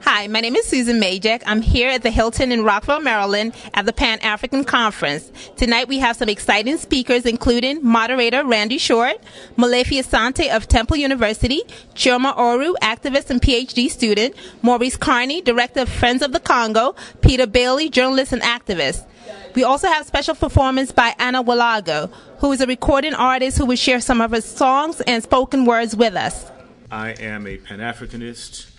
Hi, my name is Susan Majek. I'm here at the Hilton in Rockville, Maryland at the Pan-African Conference. Tonight we have some exciting speakers, including moderator Randy Short, Molefi Asante of Temple University, Chioma Oru, activist and PhD student, Maurice Carney, director of Friends of the Congo, Peter Bailey, journalist and activist. We also have special performance by Anna Walago, who is a recording artist who will share some of her songs and spoken words with us. I am a Pan-Africanist.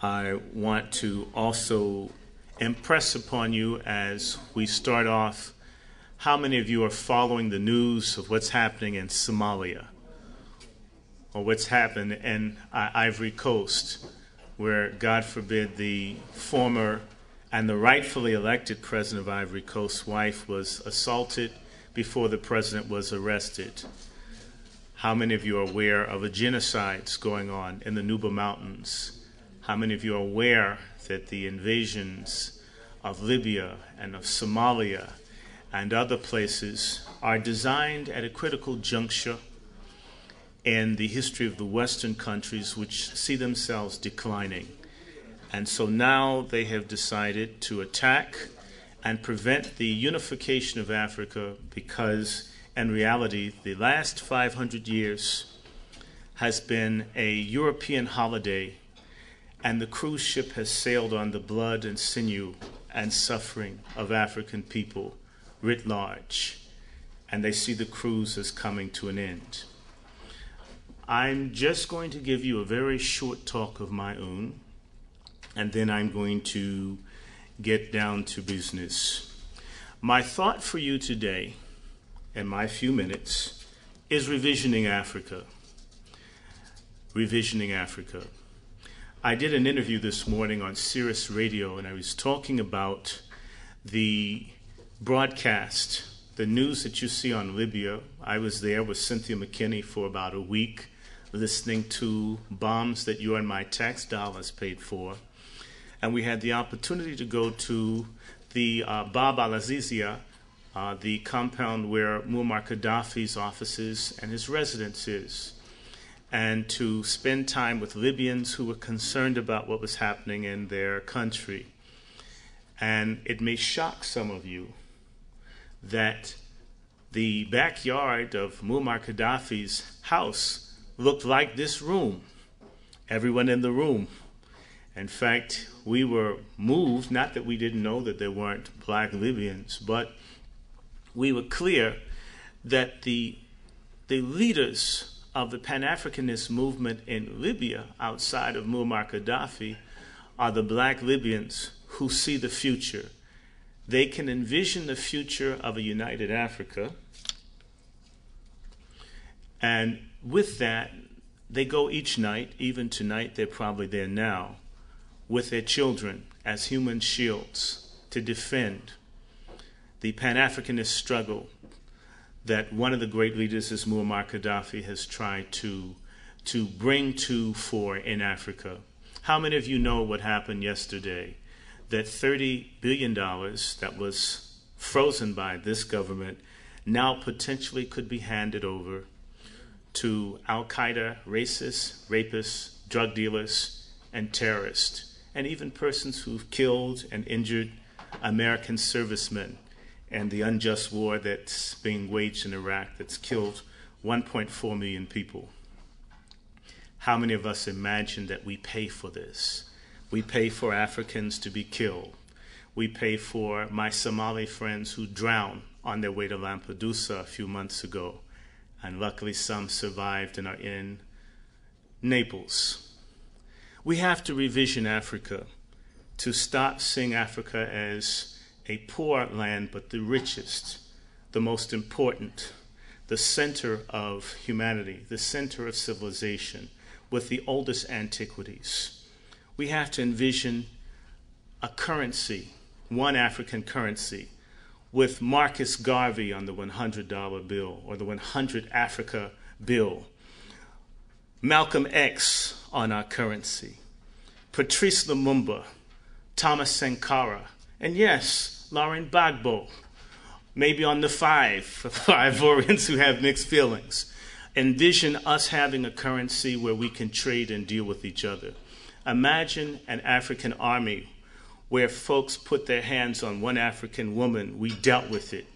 I want to also impress upon you as we start off, how many of you are following the news of what's happening in Somalia or what's happened in Ivory Coast, where, God forbid, the former and the rightfully elected president of Ivory Coast's wife was assaulted before the president was arrested. How many of you are aware of a genocide going on in the Nuba Mountains? How many of you are aware that the invasions of Libya and of Somalia and other places are designed at a critical juncture in the history of the Western countries, which see themselves declining? And so now they have decided to attack and prevent the unification of Africa, because in reality the last 500 years has been a European holiday, and the cruise ship has sailed on the blood and sinew and suffering of African people writ large, and they see the cruise as coming to an end. I'm just going to give you a very short talk of my own, and then I'm going to get down to business. My thought for you today, in my few minutes, is revisioning Africa. Revisioning Africa. I did an interview this morning on Sirius Radio, and I was talking about the broadcast, the news that you see on Libya. I was there with Cynthia McKinney for about a week, listening to bombs that you and my tax dollars paid for. And we had the opportunity to go to the Bab al-Azizia, the compound where Muammar Gaddafi's offices and his residence is, and to spend time with Libyans who were concerned about what was happening in their country. And it may shock some of you that the backyard of Muammar Gaddafi's house looked like this room, everyone in the room. In fact, we were moved, not that we didn't know that there weren't black Libyans, but we were clear that the leaders of the Pan-Africanist movement in Libya, outside of Muammar Gaddafi, are the black Libyans who see the future. They can envision the future of a united Africa, and with that, they go each night, even tonight, they're probably there now, with their children as human shields to defend the Pan-Africanist struggle that one of the great leaders, as Muammar Gaddafi, has tried to bring to fore in Africa. How many of you know what happened yesterday? That $30 billion that was frozen by this government now potentially could be handed over to Al-Qaeda, racists, rapists, drug dealers, and terrorists, and even persons who've killed and injured American servicemen, and the unjust war that's being waged in Iraq that's killed 1.4 million people. How many of us imagine that we pay for this? We pay for Africans to be killed. We pay for my Somali friends who drowned on their way to Lampedusa a few months ago, and luckily some survived and are in Naples. We have to revision Africa to stop seeing Africa as a poor land, but the richest, the most important, the center of humanity, the center of civilization, with the oldest antiquities. We have to envision a currency, one African currency, with Marcus Garvey on the $100 bill, or the 100 Africa bill, Malcolm X on our currency, Patrice Lumumba, Thomas Sankara, and yes, Laurent Gbagbo, maybe on the five, for Ivorians who have mixed feelings. Envision us having a currency where we can trade and deal with each other. Imagine an African army where folks put their hands on one African woman. We dealt with it.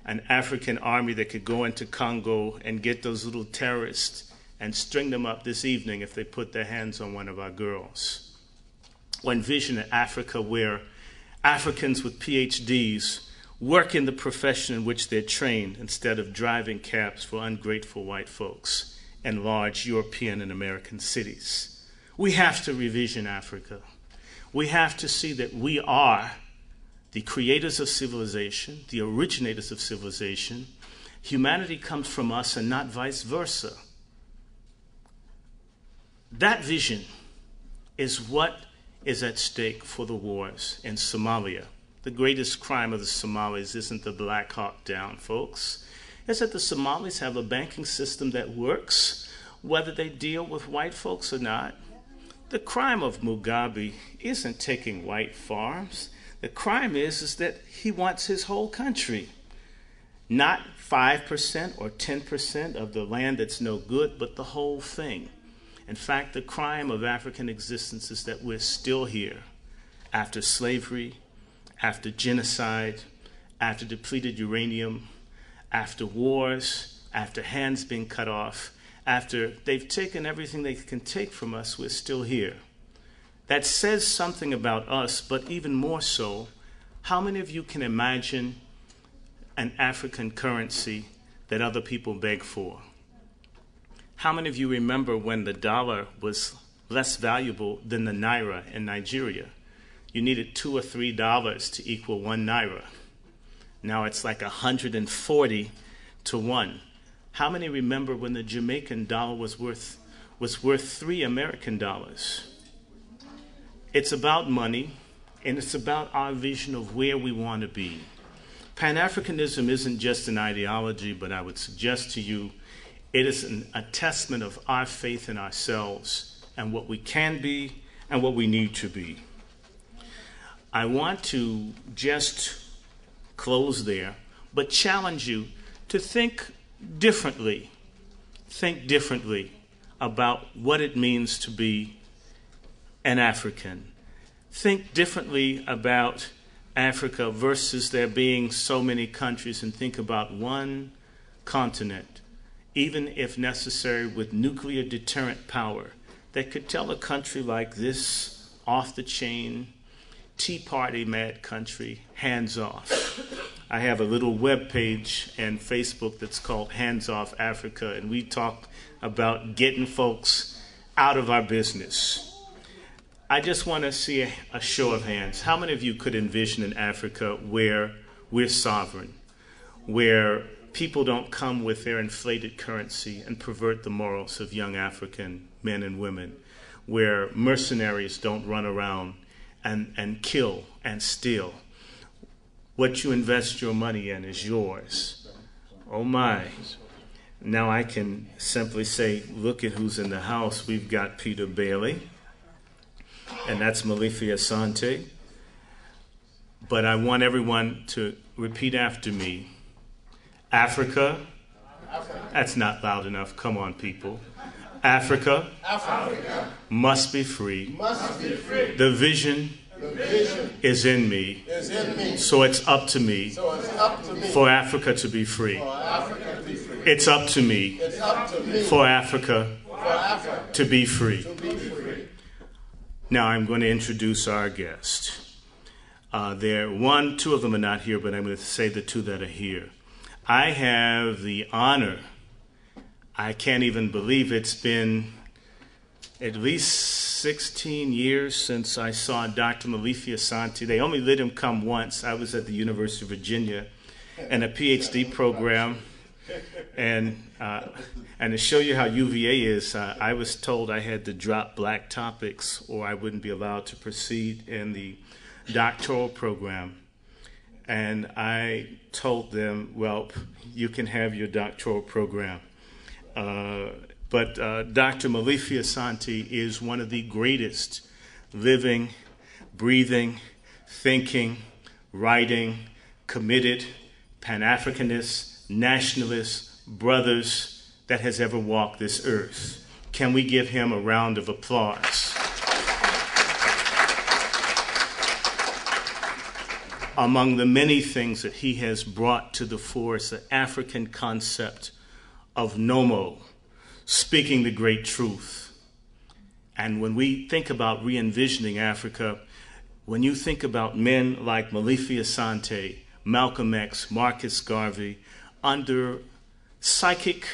An African army that could go into Congo and get those little terrorists and string them up this evening if they put their hands on one of our girls. Or envision an Africa where Africans with PhDs work in the profession in which they're trained instead of driving cabs for ungrateful white folks in large European and American cities. We have to revision Africa. We have to see that we are the creators of civilization, the originators of civilization. Humanity comes from us and not vice versa. That vision is what is at stake for the wars in Somalia. The greatest crime of the Somalis isn't the Black Hawk Down, folks. It's that the Somalis have a banking system that works, whether they deal with white folks or not. The crime of Mugabe isn't taking white farms. The crime is that he wants his whole country. Not 5% or 10% of the land that's no good, but the whole thing. In fact, the crime of African existence is that we're still here after slavery, after genocide, after depleted uranium, after wars, after hands being cut off, after they've taken everything they can take from us, we're still here. That says something about us, but even more so, how many of you can imagine an African currency that other people beg for? How many of you remember when the dollar was less valuable than the naira in Nigeria? You needed $2 or $3 to equal 1 naira. Now it's like 140 to 1. How many remember when the Jamaican dollar was worth 3 American dollars? It's about money, and it's about our vision of where we want to be. Pan-Africanism isn't just an ideology, but I would suggest to you it is a testament of our faith in ourselves and what we can be and what we need to be. I want to just close there, but challenge you to think differently. Think differently about what it means to be an African. Think differently about Africa versus there being so many countries, and think about one continent, even if necessary with nuclear deterrent power, that could tell a country like this, off the chain, Tea Party mad country, hands off. I have a little web page and Facebook that's called Hands Off Africa, and we talk about getting folks out of our business. I just want to see a show of hands. How many of you could envision an Africa where we're sovereign, where people don't come with their inflated currency and pervert the morals of young African men and women, where mercenaries don't run around and kill and steal? What you invest your money in is yours. Oh my. Now I can simply say, look at who's in the house. We've got Peter Bailey, and that's Malefi Asante. But I want everyone to repeat after me. Africa. That's not loud enough. Come on, people. Africa, must be free. The vision is in me. So it's up to me for Africa to be free. It's up to me for Africa to be free. Now I'm going to introduce our guest. Two of them are not here, but I'm going to say the two that are here. I have the honor, I can't even believe it's been at least 16 years since I saw Dr. Malefi Asante. They only let him come once. I was at the University of Virginia in a PhD program. And to show you how UVA is, I was told I had to drop black topics or I wouldn't be allowed to proceed in the doctoral program. And I told them, well, you can have your doctoral program. But Dr. Malefi Asante is one of the greatest living, breathing, thinking, writing, committed Pan-Africanist, nationalist brothers that has ever walked this earth. Can we give him a round of applause? among the many things that he has brought to the fore is the African concept of nomo, speaking the great truth. And when we think about re-envisioning Africa, when you think about men like Molefi Asante, Malcolm X, Marcus Garvey, under psychic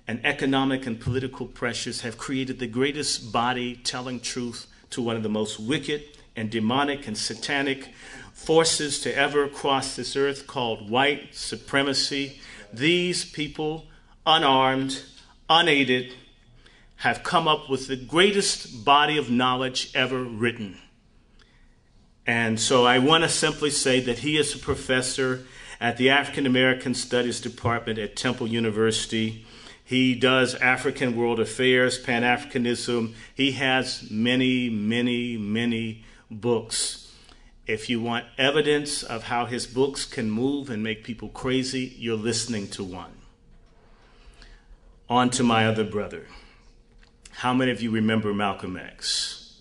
and economic and political pressures have created the greatest body telling truth to one of the most wicked and demonic and satanic forces to ever cross this earth, called white supremacy. These people, unarmed, unaided, have come up with the greatest body of knowledge ever written. And so I want to simply say that he is a professor at the African American Studies Department at Temple University. He does African world affairs, Pan-Africanism. He has many, many, many books. If you want evidence of how his books can move and make people crazy, you're listening to one. On to my other brother. How many of you remember Malcolm X?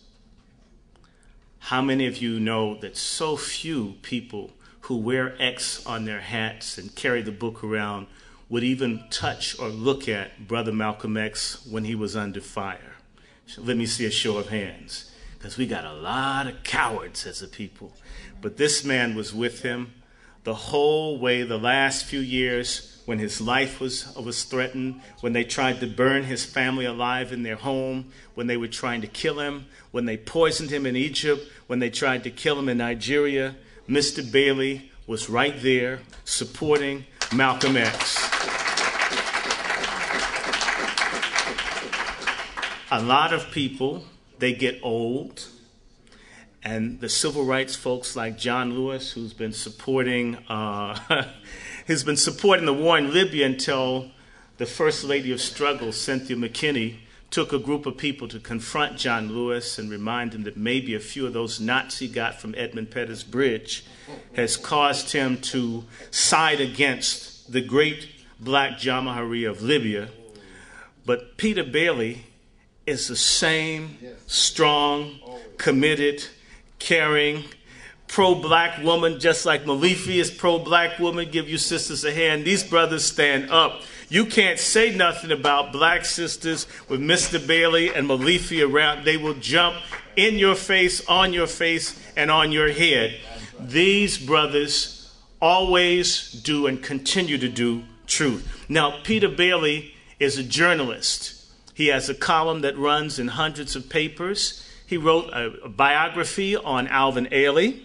How many of you know that so few people who wear X on their hats and carry the book around would even touch or look at Brother Malcolm X when he was under fire? Let me see a show of hands, because we got a lot of cowards as a people. But this man was with him the whole way, the last few years, when his life was threatened, when they tried to burn his family alive in their home, when they were trying to kill him, when they poisoned him in Egypt, when they tried to kill him in Nigeria. Mr. Bailey was right there supporting Malcolm X. A lot of people, they get old, and the civil rights folks like John Lewis, who's been supporting the war in Libya until the First Lady of Struggle, Cynthia McKinney, took a group of people to confront John Lewis and remind him that maybe a few of those knots he got from Edmund Pettus Bridge has caused him to side against the great black Jamahiri of Libya. But Peter Bailey is the same strong, committed, caring, pro-black woman, just like Molefi is pro-black woman. Give you sisters a hand. These brothers stand up. You can't say nothing about black sisters with Mr. Bailey and Molefi around. They will jump in your face, on your face, and on your head. These brothers always do and continue to do truth. Now, Peter Bailey is a journalist. He has a column that runs in hundreds of papers. He wrote a biography on Alvin Ailey.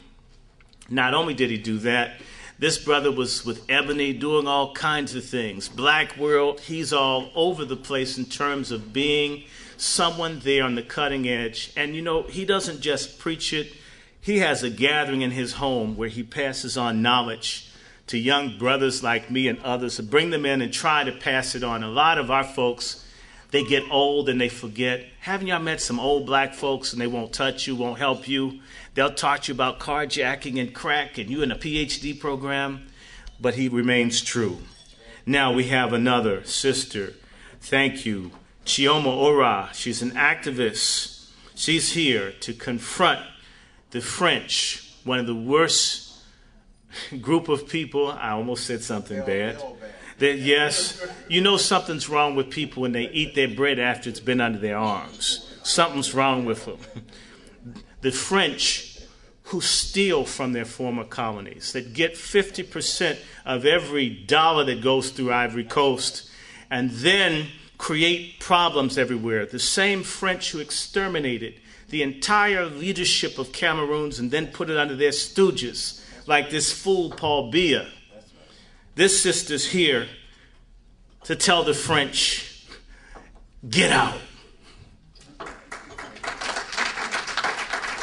Not only did he do that, this brother was with Ebony doing all kinds of things. Black World, he's all over the place in terms of being someone there on the cutting edge. And you know, he doesn't just preach it. He has a gathering in his home where he passes on knowledge to young brothers like me and others, to bring them in and try to pass it on. A lot of our folks, they get old and they forget. Haven't y'all met some old black folks and they won't touch you, won't help you? They'll talk to you about carjacking and crack and you in a PhD program, but he remains true. Now we have another sister. Thank you. Chioma Ora. She's an activist. She's here to confront the French, one of the worst group of people. I almost said something bad. That, yes, you know something's wrong with people when they eat their bread after it's been under their arms. Something's wrong with them. The French, who steal from their former colonies, that get 50% of every dollar that goes through Ivory Coast, and then create problems everywhere. The same French who exterminated the entire leadership of Cameroons and then put it under their stooges, like this fool Paul Biya. This sister's here to tell the French, get out.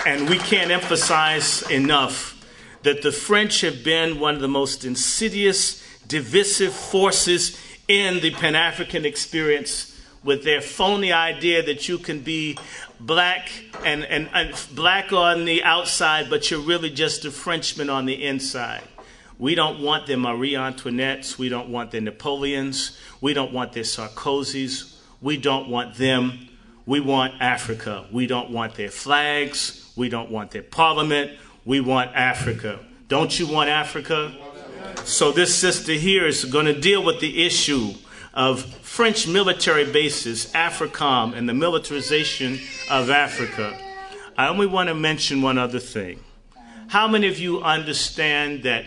And we can't emphasize enough that the French have been one of the most insidious, divisive forces in the Pan-African experience, with their phony idea that you can be black and black on the outside, but you're really just a Frenchman on the inside. We don't want their Marie Antoinettes. We don't want their Napoleons. We don't want their Sarkozys. We don't want them. We want Africa. We don't want their flags. We don't want their parliament. We want Africa. Don't you want Africa? So this sister here is going to deal with the issue of French military bases, AFRICOM, and the militarization of Africa. I only want to mention one other thing. How many of you understand that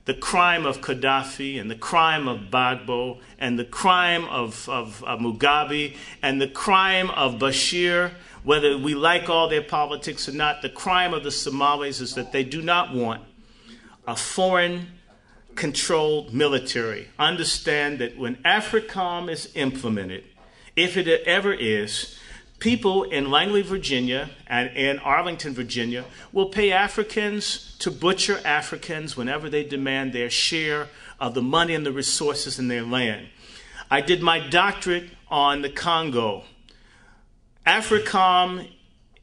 the crime of Gaddafi and the crime of Gbagbo and the crime of Mugabe and the crime of Bashir, whether we like all their politics or not, the crime of the Somalis is that they do not want a foreign-controlled military. Understand that when AFRICOM is implemented, if it ever is, people in Langley, Virginia, and in Arlington, Virginia, will pay Africans to butcher Africans whenever they demand their share of the money and the resources in their land. I did my doctorate on the Congo. AFRICOM,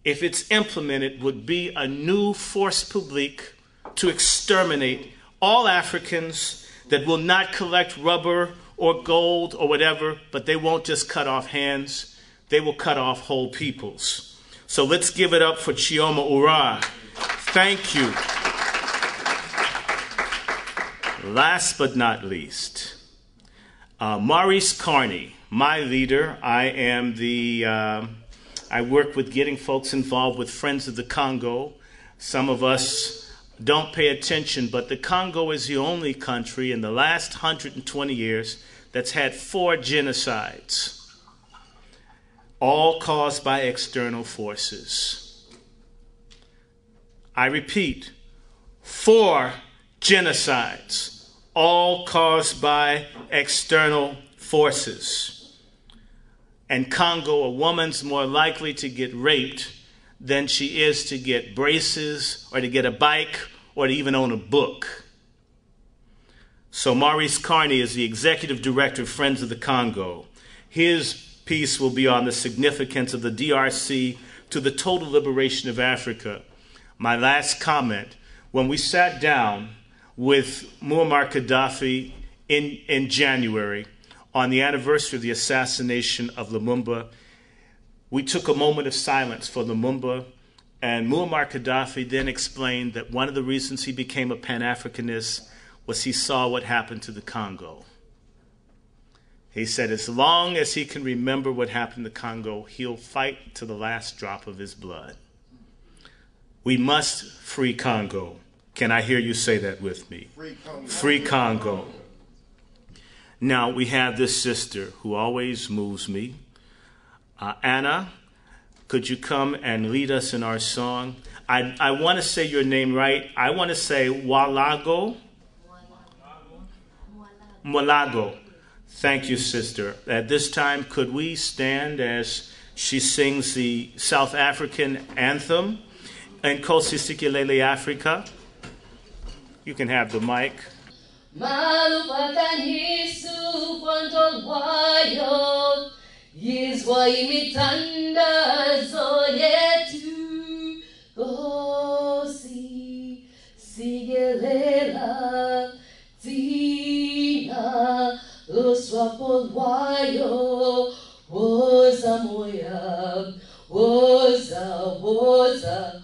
if it's implemented, would be a new force publique to exterminate all Africans that will not collect rubber or gold or whatever, but they won't just cut off hands. They will cut off whole peoples. So let's give it up for Chioma Ura. Thank you. Last but not least, Maurice Carney, my leader. I work with getting folks involved with Friends of the Congo. Some of us don't pay attention, but the Congo is the only country in the last 120 years that's had 4 genocides. All caused by external forces. I repeat, 4 genocides, all caused by external forces. In Congo, a woman's more likely to get raped than she is to get braces or to get a bike or to even own a book. So Maurice Carney is the executive director of Friends of the Congo. His piece will be on the significance of the DRC to the total liberation of Africa. My last comment, when we sat down with Muammar Gaddafi in January on the anniversary of the assassination of Lumumba, we took a moment of silence for Lumumba, and Muammar Gaddafi then explained that one of the reasons he became a Pan-Africanist was he saw what happened to the Congo. He said as long as he can remember what happened to Congo, he'll fight to the last drop of his blood. We must free Congo. Can I hear you say that with me? Free Congo. Free Congo. Now, we have this sister who always moves me. Anna, could you come and lead us in our song? I want to say your name right. I want to say Walago. Mwalago. Thank you, sister. At this time, could we stand as she sings the South African anthem, Nkosi Sikelele Africa? You can have the mic. Malupakanisu pondolwayo yizwa imitandazo yetu Nkosi Sikelele Tina Uswapolwayo woza moya woza moya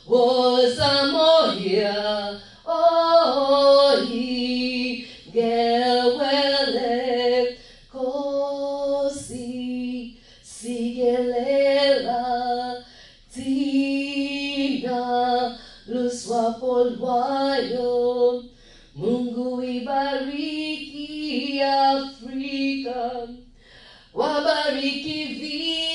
woza moya oyi gewele Nkosi Sikelele Tina Luswapolwayo Mungu ibariki Afrika, wabariki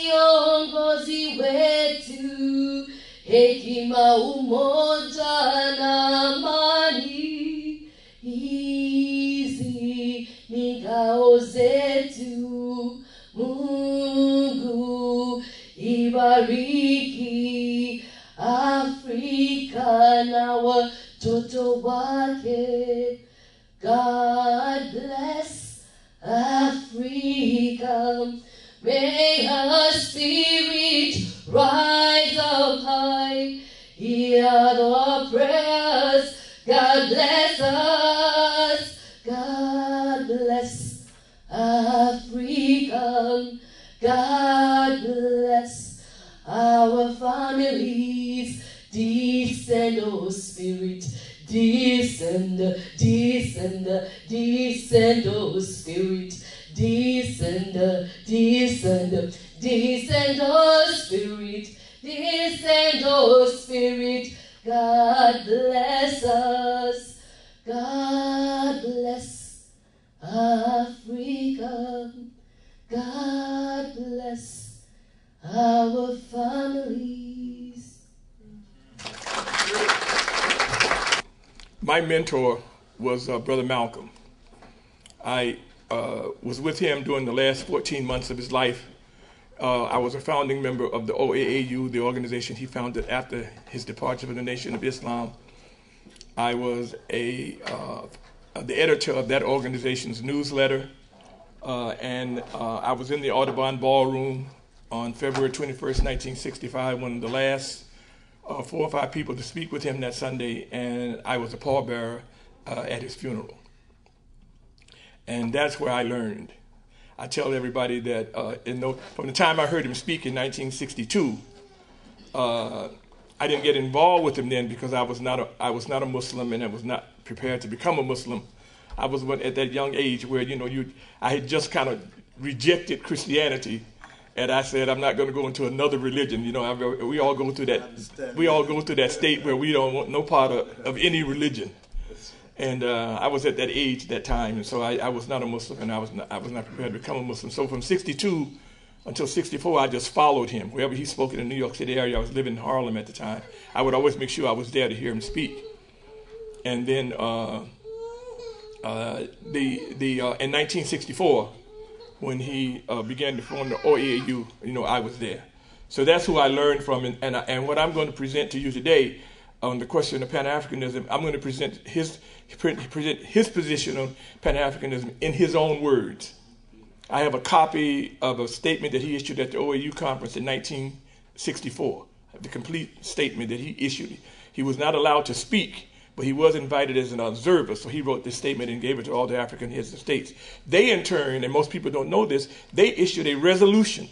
viongozi wetu, hekima, umoja na amani. Hizi ni ngao zetu. Mungu ibariki Afrika na watoto wake. God bless Africa. May her spirit rise up high. Hear our prayers. God bless us. God bless Africa. God bless our descend, oh Spirit, descend, descend, descend, oh Spirit, descend, descend, descend, oh Spirit, descend, oh Spirit. God bless us, God bless Africa, God bless our families. My mentor was Brother Malcolm. I was with him during the last 14 months of his life. I was a founding member of the OAAU, the organization he founded after his departure from the Nation of Islam. I was the editor of that organization's newsletter, and I was in the Audubon Ballroom on February 21st, 1965, one of the last 4 or 5 people to speak with him that Sunday, and I was a pallbearer at his funeral. And that's where I learned. I tell everybody that from the time I heard him speak in 1962, I didn't get involved with him then because I was not a Muslim and I was not prepared to become a Muslim. I was at that young age where I had just kind of rejected Christianity, and I said I'm not going to go into another religion. We all go through that. We all go through that state where we don't want no part of any religion. And I was at that age, that time, and so I was not a Muslim, and I was not prepared to become a Muslim. So from 62 until 64, I just followed him. Wherever he spoke in the New York City area, I was living in Harlem at the time. I would always make sure I was there to hear him speak. And then in 1964, when he began to form the OAAU, I was there. So that's who I learned from, and what I'm going to present to you today on the question of Pan-Africanism, I'm going to present his position on Pan-Africanism in his own words. I have a copy of a statement that he issued at the OAU conference in 1964, the complete statement that he issued. He was not allowed to speak, but he was invited as an observer, so he wrote this statement and gave it to all the African heads of states. They, in turn, and most people don't know this, they issued a resolution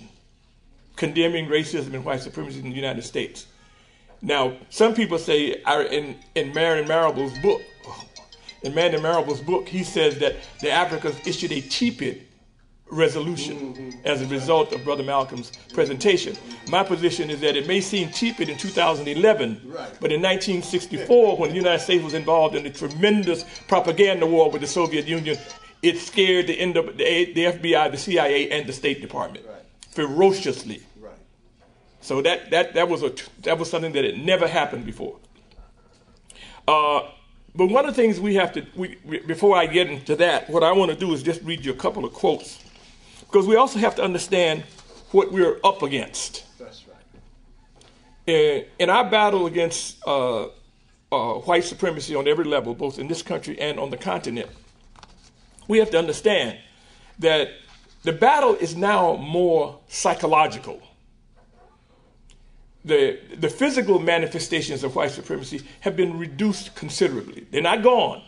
condemning racism and white supremacy in the United States. Now, some people say in Marion Marable's book, he says that the Africans issued a tepid resolution as a result of Brother Malcolm's presentation. My position is that it may seem tepid in 2011, but in 1964, when the United States was involved in a tremendous propaganda war with the Soviet Union, it scared the FBI, the CIA, and the State Department ferociously. So that was something that had never happened before. But one of the things before I get into that, what I want to do is just read you a couple of quotes, because we also have to understand what we're up against. That's right. In our battle against white supremacy on every level, both in this country and on the continent, we have to understand that the battle is now more psychological. The physical manifestations of white supremacy have been reduced considerably. They're not gone,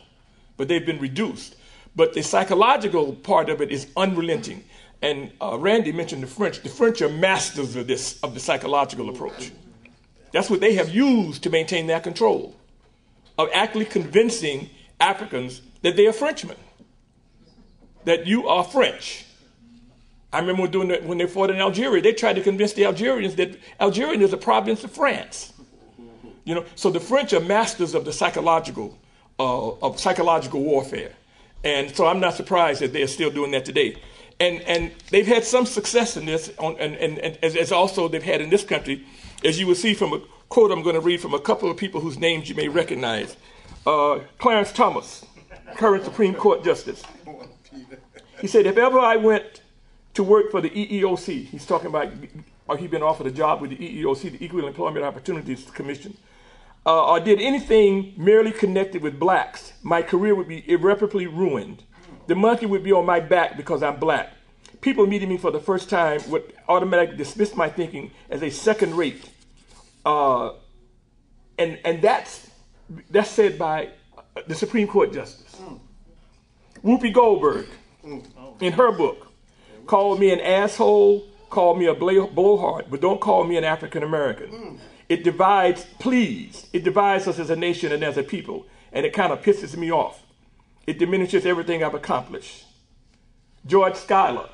but they've been reduced. But the psychological part of it is unrelenting. And Randy mentioned the French. The French are masters of the psychological approach. That's what they have used to maintain their control, of actually convincing Africans that they are Frenchmen, that you are French. I remember when they fought in Algeria, they tried to convince the Algerians that Algeria is a province of France. So the French are masters of the psychological warfare, and so I'm not surprised that they are still doing that today. And they've had some success in this, and as also they've had in this country, as you will see from a quote I'm going to read from a couple of people whose names you may recognize. Clarence Thomas, current Supreme Court Justice. He said, if ever I went to work for the EEOC, he's talking about, he'd been offered a job with the EEOC, the Equal Employment Opportunities Commission, or did anything merely connected with blacks, my career would be irreparably ruined. The monkey would be on my back because I'm black. People meeting me for the first time would automatically dismiss my thinking as a second rate. And that's said by the Supreme Court Justice. Whoopi Goldberg, in her book, called me an asshole, called me a blowhard, but don't call me an African American. It divides us as a nation and as a people, and it kind of pisses me off. It diminishes everything I've accomplished. George Schuyler,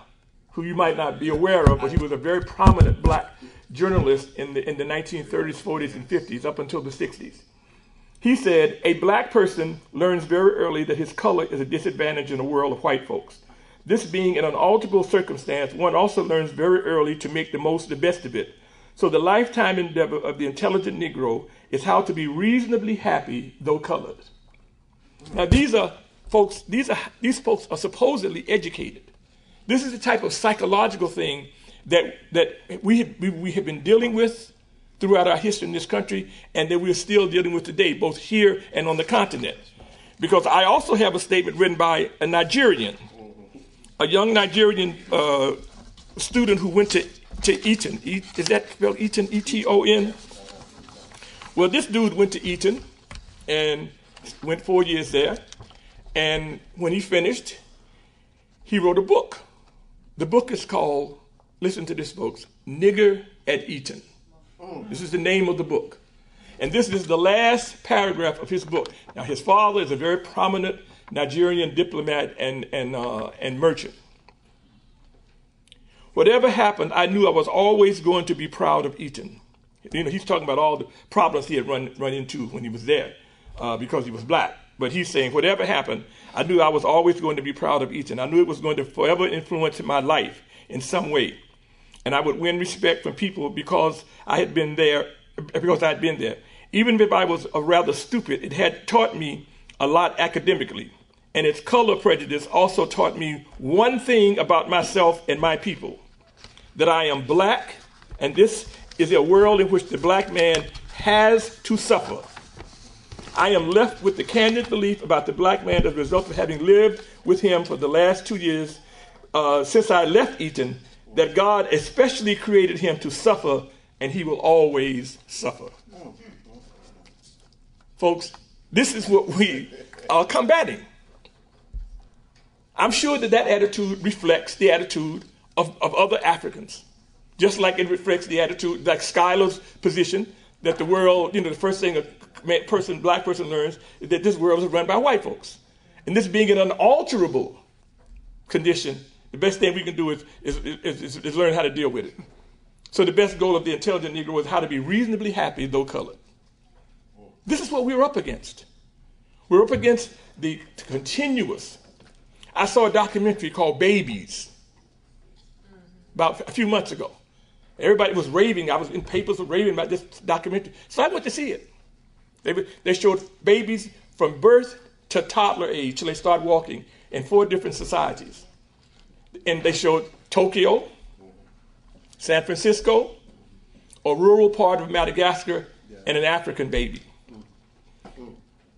who you might not be aware of, but he was a very prominent black journalist in the 1930s, 40s, and 50s, up until the 60s. He said, a black person learns very early that his color is a disadvantage in a world of white folks. This being an unalterable circumstance, one also learns very early to make the most of the best of it. So the lifetime endeavor of the intelligent Negro is how to be reasonably happy, though colored. Now these folks are supposedly educated. This is the type of psychological thing that we have been dealing with throughout our history in this country, and that we're still dealing with today, both here and on the continent. Because I also have a statement written by a Nigerian, a young Nigerian student who went to Eton. Is that spelled Eton, E-T-O-N? Well, this dude went to Eton and went 4 years there. And when he finished, he wrote a book. The book is called, listen to this, folks, Nigger at Eton. This is the name of the book. And this is the last paragraph of his book. Now, his father is a very prominent Nigerian diplomat and merchant. Whatever happened, I knew I was always going to be proud of Eton. You know, he's talking about all the problems he had run into when he was there because he was black. But he's saying, whatever happened, I knew I was always going to be proud of Eton. I knew it was going to forever influence my life in some way. And I would win respect from people because I had been there, Even if I was rather stupid, it had taught me a lot academically. And its color prejudice also taught me one thing about myself and my people, that I am black, and this is a world in which the black man has to suffer. I am left with the candid belief about the black man as a result of having lived with him for the last 2 years since I left Eton, that God especially created him to suffer, and he will always suffer. Folks, this is what we are combating. I'm sure that attitude reflects the attitude of other Africans, just like it reflects the attitude, like Schuyler's position, that the world, the first thing a black person learns is that this world is run by white folks. And this being an unalterable condition, the best thing we can do is learn how to deal with it. So the best goal of the intelligent Negro is how to be reasonably happy, though colored. This is what we're up against. We're up against the continuous. I saw a documentary called Babies about a few months ago. Everybody was raving. I was in papers raving about this documentary. So I went to see it. They showed babies from birth to toddler age till they start walking in 4 different societies. And they showed Tokyo, San Francisco, a rural part of Madagascar, and an African baby.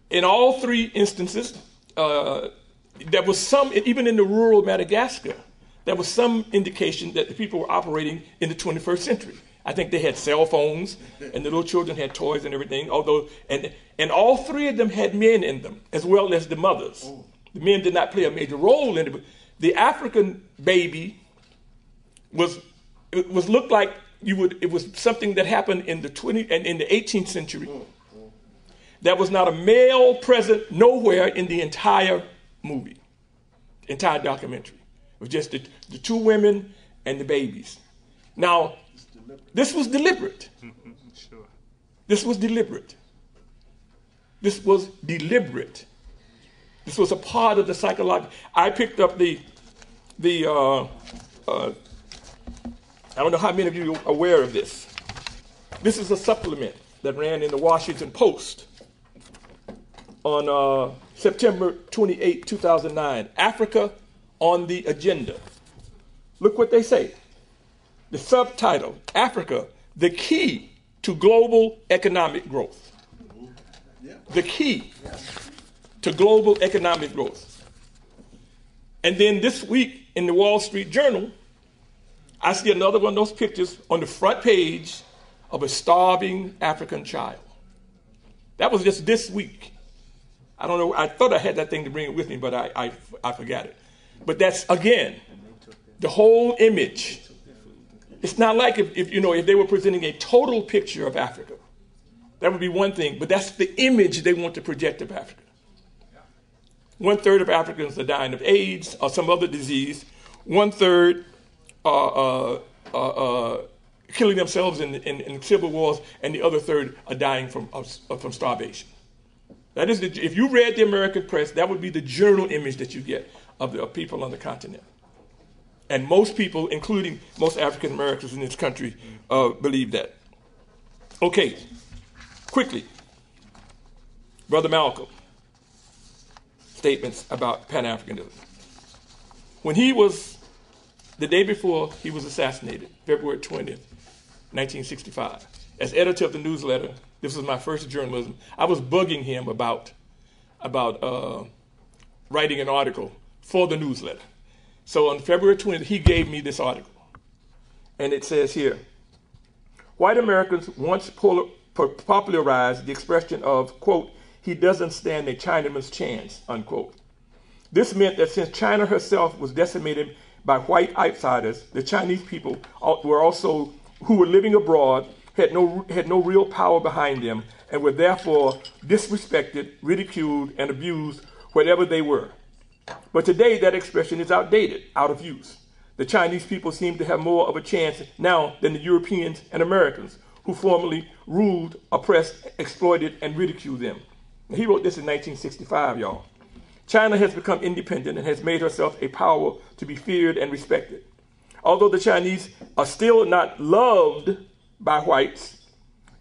In all 3 instances, there was some, even in the rural Madagascar, there was some indication that the people were operating in the 21st century. I think they had cell phones, and the little children had toys and everything. And all 3 of them had men in them, as well as the mothers. The men did not play a major role in it. But the African baby looked like it was something that happened in the 18th century. There was not a male present nowhere in the entire movie, entire documentary. It was just the 2 women and the babies. Now, this was deliberate. Sure. This was deliberate. This was deliberate. This was a part of the psychological. I picked up I don't know how many of you are aware of this. This is a supplement that ran in the Washington Post on September 28, 2009. Africa on the Agenda. Look what they say. The subtitle, Africa, the key to global economic growth. The key to global economic growth. And then this week in the Wall Street Journal, I see another one of those pictures on the front page of a starving African child. That was just this week. I don't know, I thought I had that thing to bring it with me, but I forgot it. But that's, again, the whole image. It's not like if they were presenting a total picture of Africa. That would be one thing, but that's the image they want to project of Africa. 1/3 of Africans are dying of AIDS or some other disease. 1/3 are killing themselves in civil wars, and the other third are dying from starvation. That is, if you read the American press, that would be the journal image that you get of the people on the continent. And most people, including most African Americans in this country, believe that. Okay, quickly, Brother Malcolm, statements about Pan-Africanism. When he was, the day before he was assassinated, February 20th, 1965, as editor of the newsletter, this was my first journalism, I was bugging him about writing an article for the newsletter. So on February 20th, he gave me this article. And it says here, white Americans once popularized the expression of, quote, he doesn't stand a Chinaman's chance, unquote. This meant that since China herself was decimated by white outsiders, the Chinese people who were living abroad had no real power behind them and were therefore disrespected, ridiculed, and abused wherever they were. But today that expression is outdated, out of use. The Chinese people seem to have more of a chance now than the Europeans and Americans, who formerly ruled, oppressed, exploited, and ridiculed them. He wrote this in 1965, y'all. China has become independent and has made herself a power to be feared and respected. Although the Chinese are still not loved by whites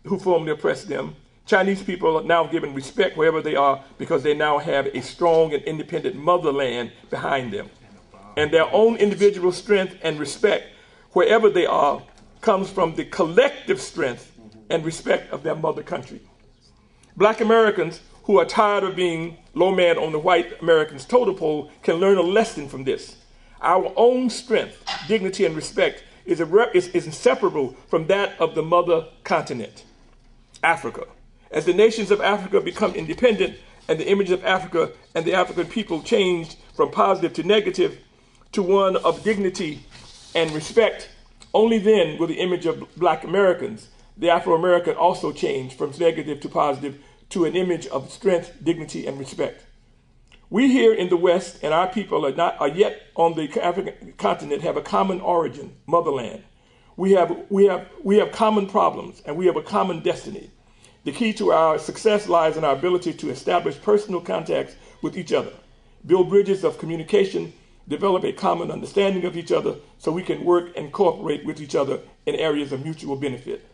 who formerly oppressed them, Chinese people are now given respect wherever they are because they now have a strong and independent motherland behind them. And their own individual strength and respect wherever they are comes from the collective strength and respect of their mother country. Black Americans who are tired of being low man on the white Americans' totem pole can learn a lesson from this. Our own strength, dignity, and respect is inseparable from that of the mother continent, Africa. As the nations of Africa become independent and the image of Africa and the African people changed from positive to negative to one of dignity and respect, only then will the image of Black Americans, the Afro-American, also change from negative to positive to an image of strength, dignity, and respect. We here in the West and our people are yet on the African continent have a common origin, motherland. We have common problems and we have a common destiny. The key to our success lies in our ability to establish personal contacts with each other, build bridges of communication, develop a common understanding of each other so we can work and cooperate with each other in areas of mutual benefit.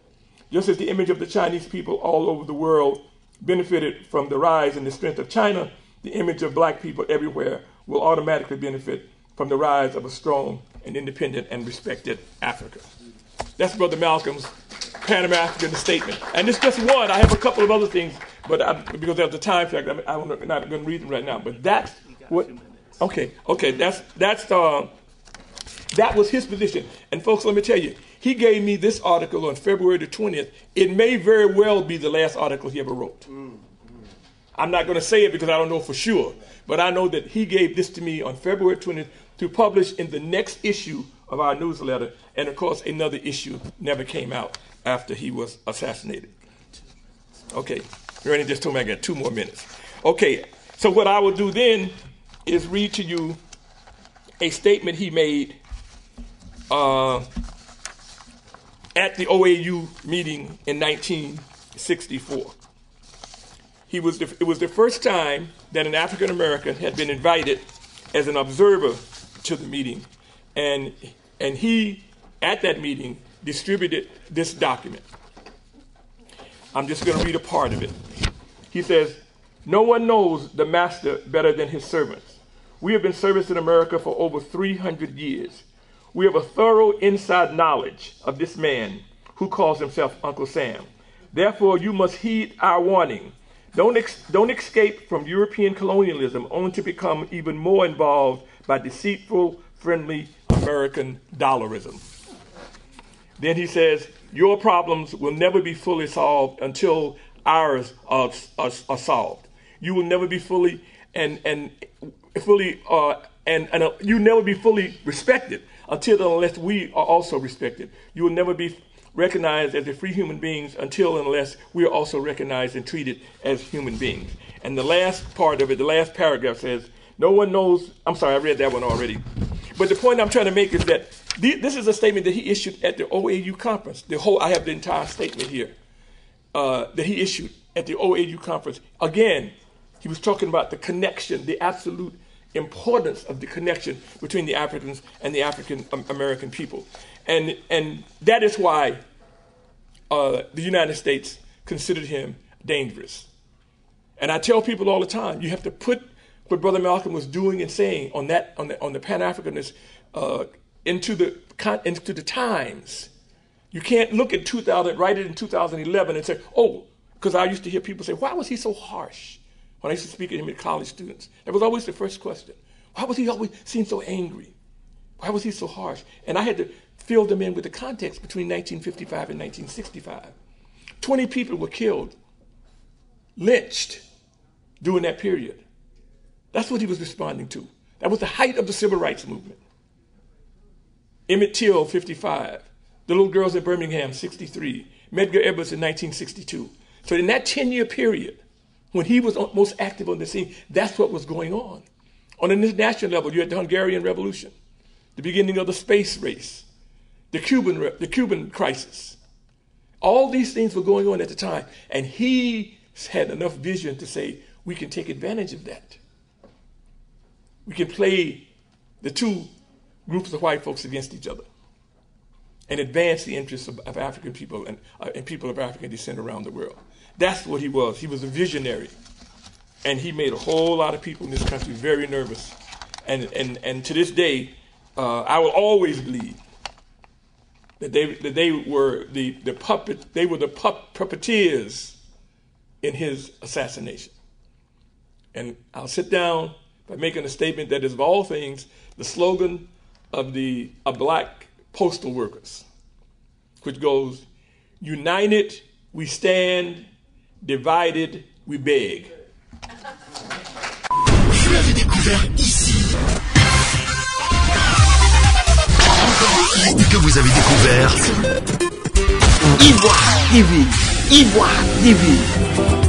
Just as the image of the Chinese people all over the world benefited from the rise and the strength of China, the image of Black people everywhere will automatically benefit from the rise of a strong and independent and respected Africa. That's Brother Malcolm's Pan-African statement. And it's just one. I have a couple of other things, but because of the time factor, I'm not going to read them right now. But that's what. Okay. That was his position. And folks, let me tell you, he gave me this article on February the 20th. It may very well be the last article he ever wrote. I'm not going to say it because I don't know for sure, but I know that he gave this to me on February 20th to publish in the next issue of our newsletter. And of course, another issue never came out after he was assassinated. Okay, Randy just told me I got 2 more minutes. Okay, so what I will do then is read to you a statement he made at the OAU meeting in 1964. It was the first time that an African American had been invited as an observer to the meeting, and he, at that meeting, distributed this document. I'm just going to read a part of it. He says, "No one knows the master better than his servants. We have been servants in America for over 300 years. We have a thorough inside knowledge of this man who calls himself Uncle Sam. Therefore, you must heed our warning. Don't escape from European colonialism only to become even more involved by deceitful, friendly American dollarism." Then he says, "Your problems will never be fully solved until ours are solved. You will never be fully you never be fully respected until unless we are also respected. You will never be recognized as the free human beings until and unless we are also recognized and treated as human beings. And the last part of it, the last paragraph says, no one knows, I'm sorry, I read that one already. But the point I'm trying to make is that this is a statement that he issued at the OAU conference. I have the entire statement here that he issued at the OAU conference. Again, he was talking about the connection, the absolute importance of the connection between the Africans and the African American people. And that is why the United States considered him dangerous. And I tell people all the time, you have to put what Brother Malcolm was doing and saying on the Pan-Africanist into the times. You can't look at write it in 2011 and say, oh, because I used to hear people say, why was he so harsh? When I used to speak to him at college students, that was always the first question. Why was he always seem so angry? Why was he so harsh? And I had to fill them in with the context between 1955 and 1965. 20 people were killed, lynched during that period. That's what he was responding to. That was the height of the civil rights movement. Emmett Till, 55. The little girls in Birmingham, 63. Medgar Evers in 1962. So in that 10-year period, when he was most active on the scene, that's what was going on. On an international level, you had the Hungarian Revolution, the beginning of the space race, the Cuban crisis. All these things were going on at the time, and he had enough vision to say, we can take advantage of that. We can play the two groups of white folks against each other and advance the interests of African people and people of African descent around the world. That's what he was. He was a visionary. And he made a whole lot of people in this country very nervous. And to this day, I will always believe that they were the puppeteers in his assassination. And I'll sit down by making a statement that is, of all things, the slogan of black postal workers, which goes, united we stand, divided we beg. Vous l'avez découvert ici. Et que vous avez découvert Ivoire TV. Ivoire TV.